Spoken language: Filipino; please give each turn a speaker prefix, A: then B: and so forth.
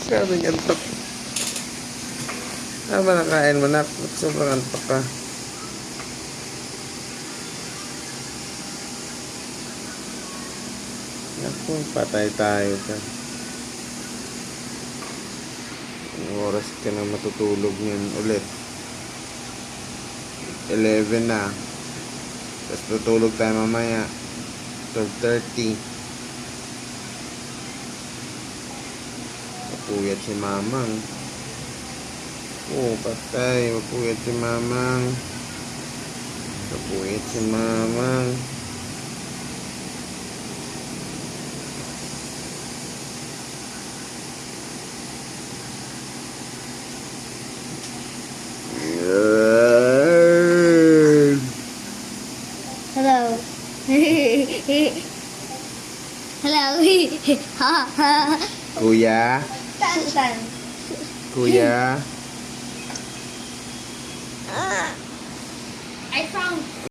A: Grabing antok. Ano ba nakain mo, nak? Sobrang antok ka. Naku, patay tayo dyan. Anong oras ka na matutulog ngayon ulit? 11 na. Tapos tutulog tayo mamaya. 12:30. Mapuyat si mamang. Patay. Mapuyat si mamang. Mapuyat si mamang.
B: Hello. Hello.
A: Kuya?
B: Saan?
A: Kuya?